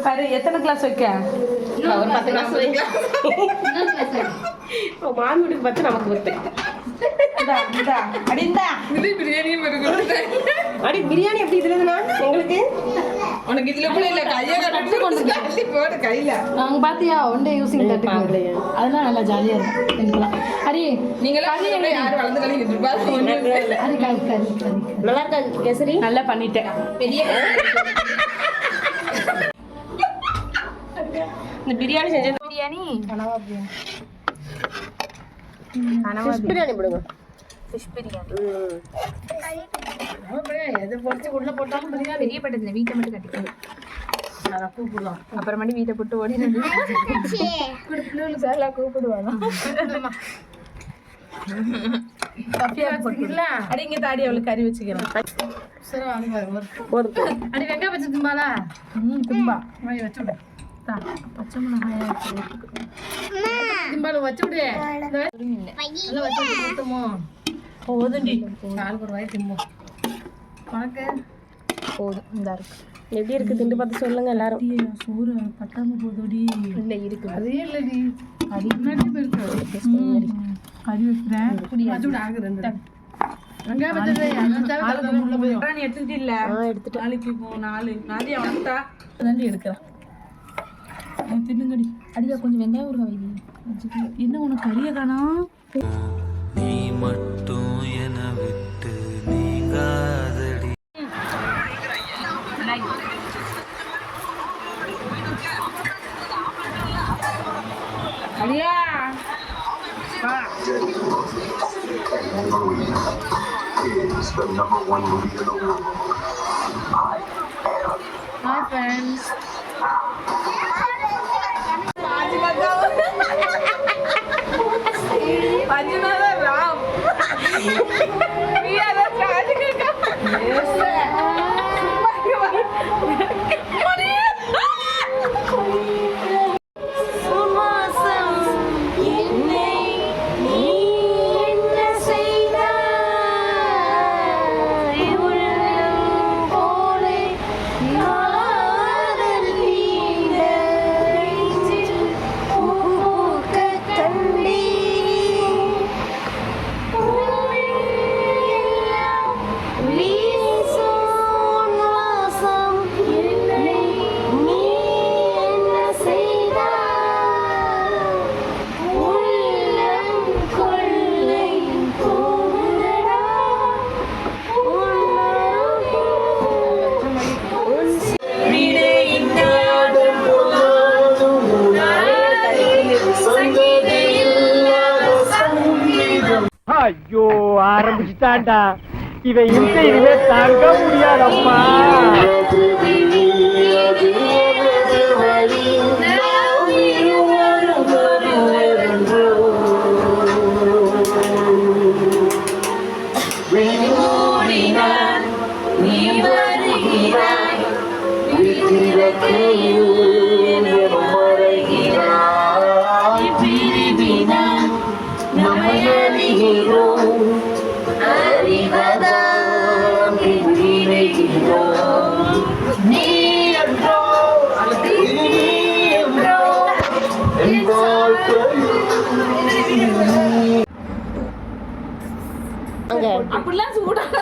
பாரு எத்தனை கிளாஸ் வைக்க? ஒரு 10 கிளாஸ் வைக்கலாம். மாமி வீட்டுக்கு பார்த்து நமக்கு வந்து அடி பிரியாணி எப்படி இதுலதுனா உங்களுக்கு உனக்கு இதுல கூட இல்ல கையை கட்டி கொண்டு போடு கையில நாங்க பாத்தியா ஒன் டே யூசிங் தட்டு அதெல்லாம் நல்லா ஜாலியா இருக்கும் எனக்குலாம். அரி நீங்களா யார் வளர்ந்து கழிக்கிட்டு இருப்பா? அரி கறி நல்லா இருக்கா கேசரி? நல்லா பண்ணிட்டேன். பெரிய இந்த பிரியாணி செஞ்சது பிரியாணி கனவா பிரியாணி ஃபிஷ் பிரியாணி போடுங்க. ஃபிஷ் பிரியாணி எது போட்டு உள்ள போட்டாலும் பிரியாணி பெரிய பட்டத்துல வீட்டை மட்டும் கட்டிக்கலாம். கூப்பிடுவான் அப்புறமாட்டி வீட்டை போட்டு ஓடி சார் கூப்பிடுவாங்க. அடி இங்க தாடி அவளுக்கு கறி வச்சுக்கிறேன். அடி வெங்காயம் வச்சு தும்பாலா? தும்பா வச்சு விடு. பச்சை மிளகாய் திம்பாலும் வச்சு விடு. வச்சு விட்டுமோ போதுண்டி நாளுக்கு ஒரு வாய் திம்போம். உனக்கு போதும் இந்த இருக்கு. எப்படி இருக்கு திண்டு பார்த்து சொல்லுங்க எல்லாரும். சோறு பட்டாம போதோடி இல்லை இருக்கு. அதே இல்லடி கறி இருக்கு. கறி வைக்கிறேன் ஆகுது. வெங்காயம் எடுத்துக்கிட்டு இல்ல எடுத்துட்டு நாளைக்கு நாளைக்கு அவனத்தா தாண்டி எடுக்கிறேன். தின்னுங்கடி. அடியா கொஞ்சம் வெங்காயம் ஒரு வைதி. என்ன உனக்கு கறியை காணோம்? நீ மட்டும் என விட்டு நீங்காதடி. அடியா is the #1 movie in the world. Hi friends. Anjana Ram. We are the tragic. Yes. ஐயோ ஆரம்பிச்சுட்டான்டா இவன் இனிமே தாங்க முடியாதம்மா. அப்படிலாம் சூடாக